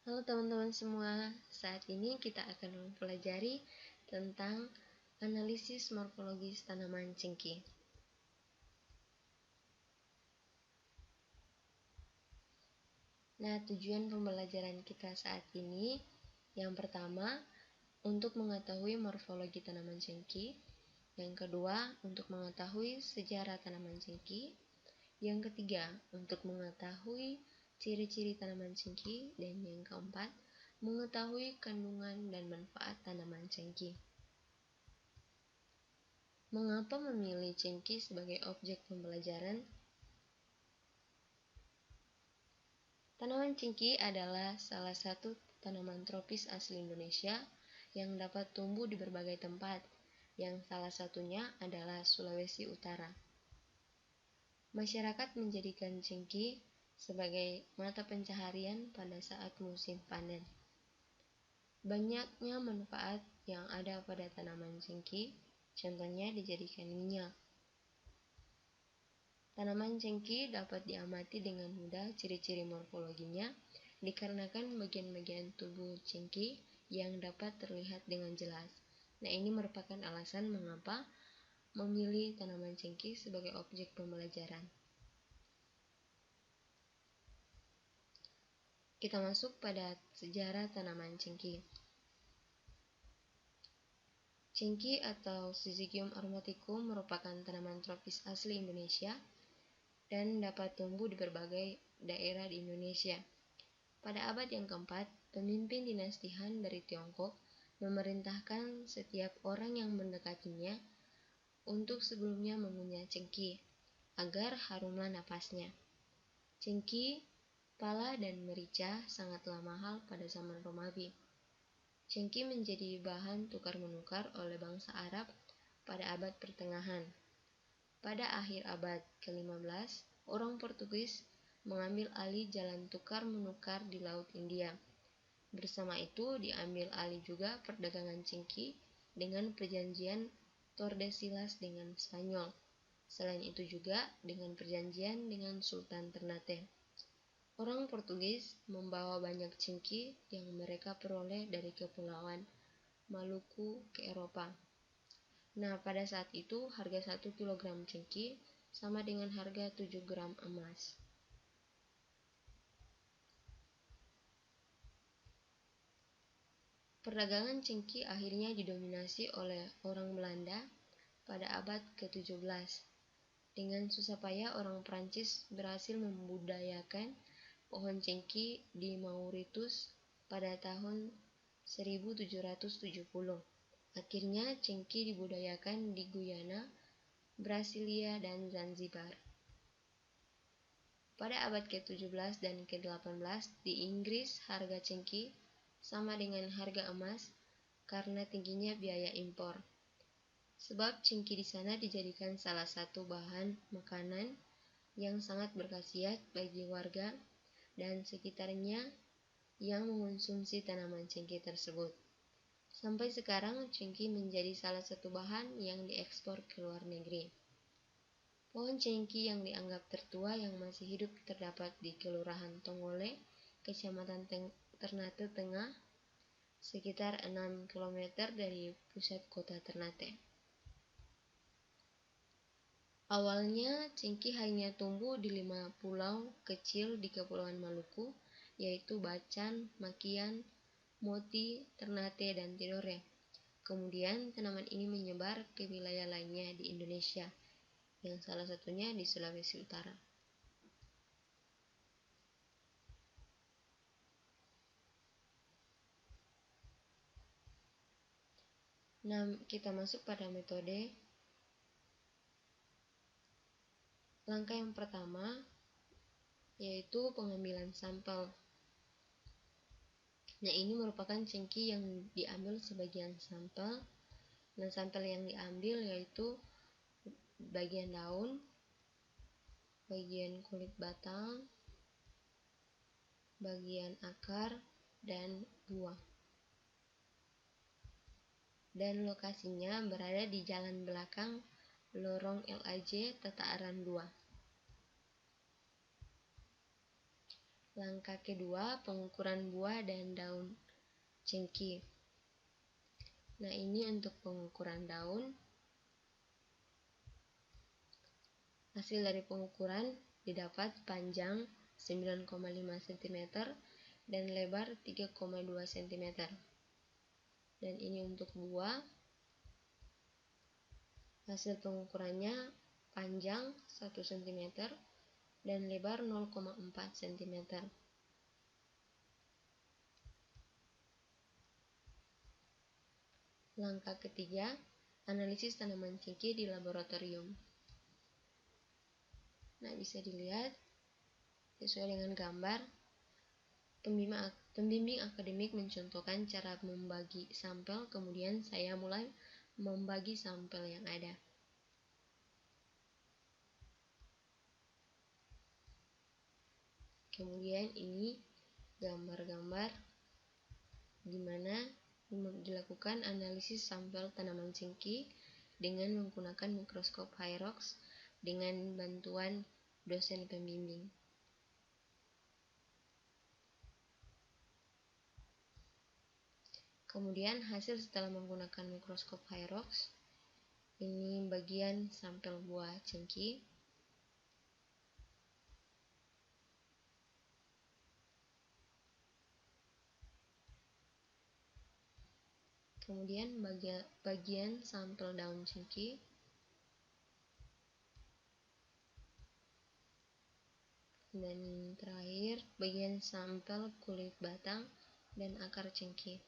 Halo teman-teman semua, saat ini kita akan mempelajari tentang analisis morfologis tanaman cengkeh. Nah, tujuan pembelajaran kita saat ini yang pertama, untuk mengetahui morfologi tanaman cengkeh. Yang kedua, untuk mengetahui sejarah tanaman cengkeh. Yang ketiga, untuk mengetahui ciri-ciri tanaman cengkeh. Dan yang keempat, mengetahui kandungan dan manfaat tanaman cengkeh. Mengapa memilih cengkeh sebagai objek pembelajaran? Tanaman cengkeh adalah salah satu tanaman tropis asli Indonesia yang dapat tumbuh di berbagai tempat, yang salah satunya adalah Sulawesi Utara. Masyarakat menjadikan cengkeh sebagai mata pencaharian pada saat musim panen. Banyaknya manfaat yang ada pada tanaman cengkeh, contohnya dijadikan minyak. Tanaman cengkeh dapat diamati dengan mudah ciri-ciri morfologinya dikarenakan bagian-bagian tubuh cengkeh yang dapat terlihat dengan jelas. Nah, ini merupakan alasan mengapa memilih tanaman cengkeh sebagai objek pembelajaran. Kita masuk pada sejarah tanaman cengkeh. Cengkeh atau Syzygium aromaticum merupakan tanaman tropis asli Indonesia dan dapat tumbuh di berbagai daerah di Indonesia. Pada abad yang keempat, pemimpin dinasti Han dari Tiongkok memerintahkan setiap orang yang mendekatinya untuk sebelumnya mengunyah cengkeh agar harumlah napasnya. Cengkeh, pala, dan merica sangatlah mahal pada zaman Romawi. Cengkeh menjadi bahan tukar-menukar oleh bangsa Arab pada abad pertengahan. Pada akhir abad ke-15, orang Portugis mengambil alih jalan tukar-menukar di Laut India. Bersama itu diambil alih juga perdagangan cengkeh dengan perjanjian Tordesillas dengan Spanyol. Selain itu juga dengan perjanjian dengan Sultan Ternate. Orang Portugis membawa banyak cengkeh yang mereka peroleh dari kepulauan Maluku ke Eropa. Nah, pada saat itu harga 1 kg cengkeh sama dengan harga 7 gram emas. Perdagangan cengkeh akhirnya didominasi oleh orang Belanda pada abad ke-17. Dengan susah payah orang Prancis berhasil membudidayakan pohon cengkeh di Mauritius pada tahun 1770. Akhirnya cengkeh dibudidayakan di Guyana, Brasilia, dan Zanzibar. Pada abad ke-17 dan ke-18 di Inggris harga cengkeh sama dengan harga emas karena tingginya biaya impor. Sebab cengkeh di sana dijadikan salah satu bahan makanan yang sangat berkhasiat bagi warga dan sekitarnya yang mengonsumsi tanaman cengkeh tersebut. Sampai sekarang cengkeh menjadi salah satu bahan yang diekspor ke luar negeri. Pohon cengkeh yang dianggap tertua yang masih hidup terdapat di Kelurahan Tongole, Kecamatan Ternate Tengah, sekitar 6 km dari pusat kota Ternate. Awalnya cengkeh hanya tumbuh di 5 pulau kecil di Kepulauan Maluku, yaitu Bacan, Makian, Moti, Ternate, dan Tidore. Kemudian tanaman ini menyebar ke wilayah lainnya di Indonesia, yang salah satunya di Sulawesi Utara. Nah, kita masuk pada metode. Langkah yang pertama yaitu pengambilan sampel. Nah, ini merupakan cengkeh yang diambil sebagian sampel. Nah, sampel yang diambil yaitu bagian daun, bagian kulit batang, bagian akar, dan buah. Dan lokasinya berada di jalan belakang lorong LAJ Tataaran 2. Langkah kedua, pengukuran buah dan daun cengkih. Nah, ini untuk pengukuran daun. Hasil dari pengukuran didapat panjang 9,5 cm dan lebar 3,2 cm. Dan ini untuk buah. Hasil pengukurannya panjang 1 cm dan lebar 0,4 cm. Langkah ketiga, analisis tanaman cengkih di laboratorium. Nah, bisa dilihat sesuai dengan gambar, pembimbing akademik mencontohkan cara membagi sampel, kemudian saya mulai membagi sampel yang ada. Kemudian ini gambar-gambar di mana dilakukan analisis sampel tanaman cengkih dengan menggunakan mikroskop Hyrox dengan bantuan dosen pembimbing. Kemudian hasil setelah menggunakan mikroskop Hyrox, ini bagian sampel buah cengkih. Kemudian bagian sampel daun cengkih. Dan terakhir bagian sampel kulit batang dan akar cengkih.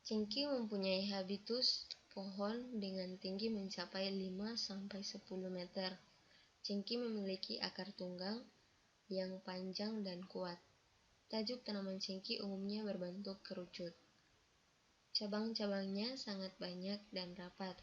Cengkih mempunyai habitus pohon dengan tinggi mencapai 5-10 meter. Cengkih memiliki akar tunggang yang panjang dan kuat. Tajuk tanaman cengkih umumnya berbentuk kerucut. Cabang-cabangnya sangat banyak dan rapat.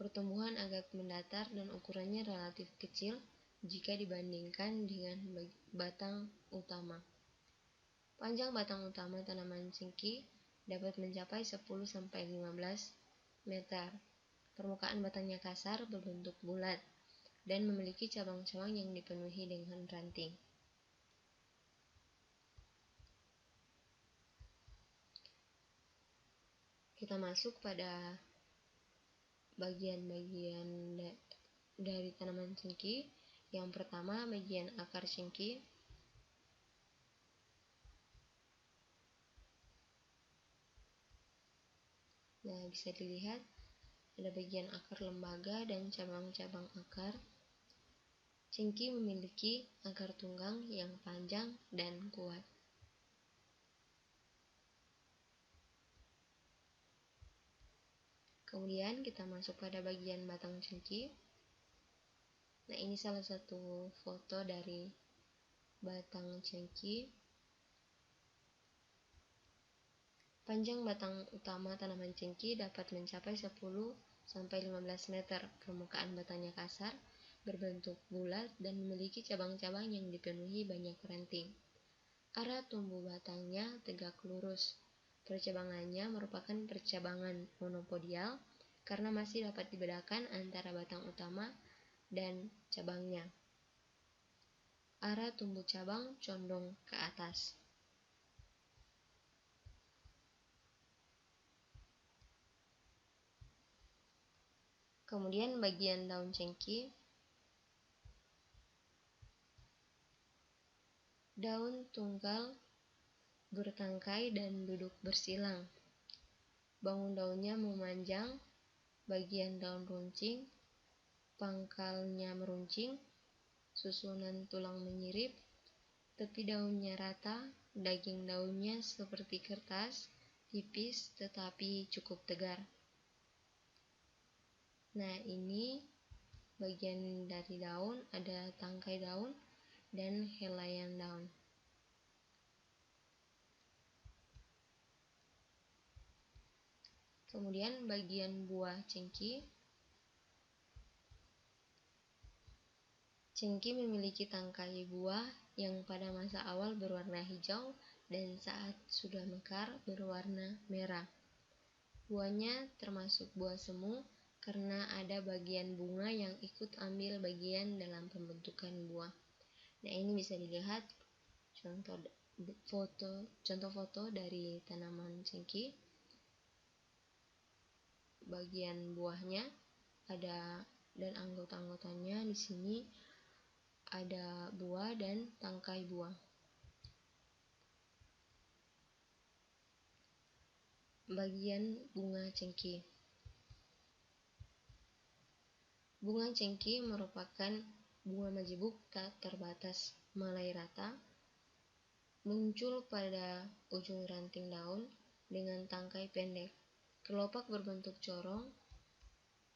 Pertumbuhan agak mendatar dan ukurannya relatif kecil jika dibandingkan dengan batang utama. Panjang batang utama tanaman cengkih dapat mencapai 10-15 meter. Permukaan batangnya kasar, berbentuk bulat, dan memiliki cabang-cabang yang dipenuhi dengan ranting. Kita masuk pada bagian-bagian dari tanaman cengkih. Yang pertama, bagian akar cengkih. Nah, bisa dilihat ada bagian akar lembaga dan cabang-cabang akar. Cengkih memiliki akar tunggang yang panjang dan kuat. Kemudian kita masuk pada bagian batang cengkih. Nah, ini salah satu foto dari batang cengkih. Panjang batang utama tanaman cengkih dapat mencapai 10-15 meter. Permukaan batangnya kasar, berbentuk bulat, dan memiliki cabang-cabang yang dipenuhi banyak ranting. Arah tumbuh batangnya tegak lurus. Percabangannya merupakan percabangan monopodial karena masih dapat dibedakan antara batang utama dan cabangnya. Arah tumbuh cabang condong ke atas. Kemudian bagian daun cengkih. Daun tunggal bertangkai dan duduk bersilang. Bangun daunnya memanjang, bagian daun runcing, pangkalnya meruncing, susunan tulang menyirip, tepi daunnya rata, daging daunnya seperti kertas, tipis tetapi cukup tegar. Nah, ini bagian dari daun, ada tangkai daun dan helaian daun. Kemudian bagian buah cengkih. Cengkih memiliki tangkai buah yang pada masa awal berwarna hijau dan saat sudah mekar berwarna merah. Buahnya termasuk buah semu karena ada bagian bunga yang ikut ambil bagian dalam pembentukan buah. Nah, ini bisa dilihat contoh foto dari tanaman cengkih. Bagian buahnya ada dan anggota-anggotanya di sini ada buah dan tangkai buah. Bagian bunga cengkih. Bunga cengkih merupakan bunga majemuk tak terbatas melai rata, muncul pada ujung ranting daun dengan tangkai pendek, kelopak berbentuk corong,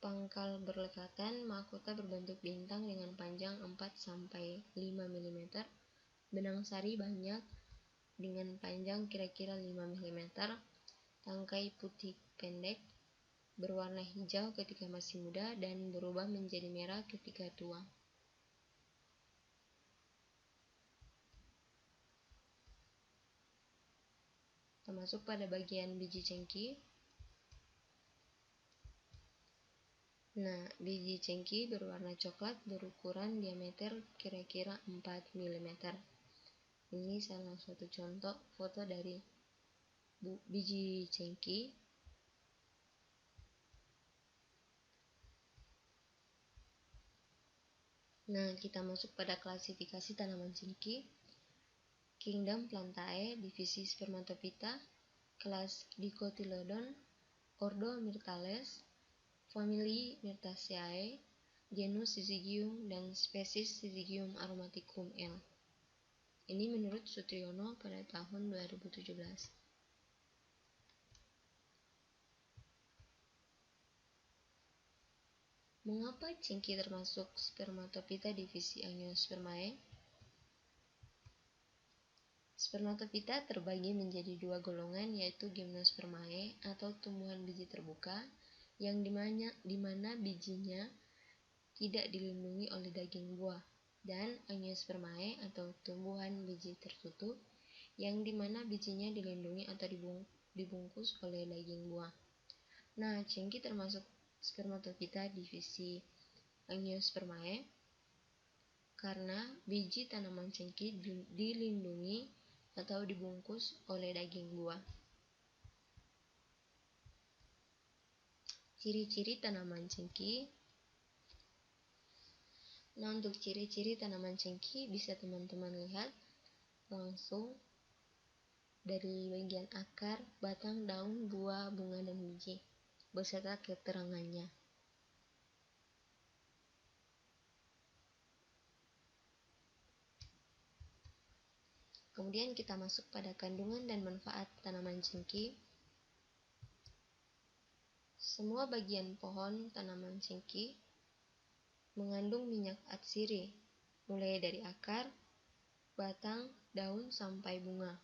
pangkal berlekatan, mahkota berbentuk bintang dengan panjang 4-5 mm, benang sari banyak dengan panjang kira-kira 5 mm, tangkai putih pendek, berwarna hijau ketika masih muda dan berubah menjadi merah ketika tua. Termasuk pada bagian biji cengkih. Nah, biji cengkih berwarna coklat berukuran diameter kira-kira 4 mm. Ini salah satu contoh foto dari biji cengkih. Nah, kita masuk pada klasifikasi tanaman cengkih. Kingdom Plantae, divisi Spermatophyta, kelas Dicotyledon, ordo Myrtales, famili Myrtaceae, genus Syzygium, dan spesies Syzygium aromaticum L. Ini menurut Sutriyono pada tahun 2017. Mengapa cengkih termasuk Spermatophyta divisi Angiospermae? Spermatophyta terbagi menjadi dua golongan, yaitu Gymnospermae atau tumbuhan biji terbuka yang dimana bijinya tidak dilindungi oleh daging buah, dan Angiospermae atau tumbuhan biji tertutup yang dimana bijinya dilindungi atau dibungkus oleh daging buah. Nah, cengkih termasuk Spermatophyta divisi Angiospermae karena biji tanaman cengkih dilindungi atau dibungkus oleh daging buah. Ciri-ciri tanaman cengkih. Nah, untuk ciri-ciri tanaman cengkih bisa teman-teman lihat langsung dari bagian akar, batang, daun, buah, bunga, dan biji beserta keterangannya. Kemudian kita masuk pada kandungan dan manfaat tanaman cengkih. Semua bagian pohon tanaman cengkih mengandung minyak atsiri, mulai dari akar, batang, daun, sampai bunga.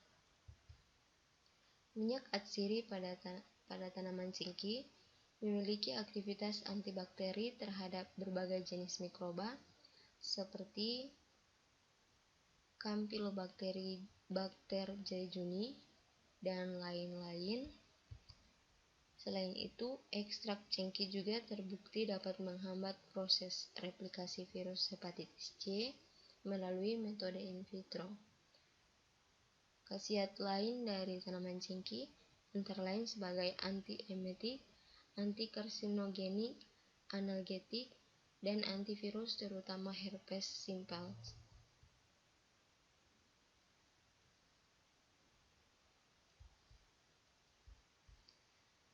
Minyak atsiri pada tanaman cengkih memiliki aktivitas antibakteri terhadap berbagai jenis mikroba seperti Campylobacter jejuni dan lain-lain. Selain itu, ekstrak cengkih juga terbukti dapat menghambat proses replikasi virus hepatitis C melalui metode in vitro. Khasiat lain dari tanaman cengkih antara lain sebagai antiemetik, antikarsinogenik, analgetik, dan antivirus terutama herpes simplex.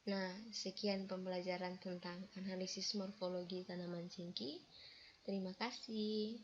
Nah, sekian pembelajaran tentang analisis morfologi tanaman cengkih. Terima kasih.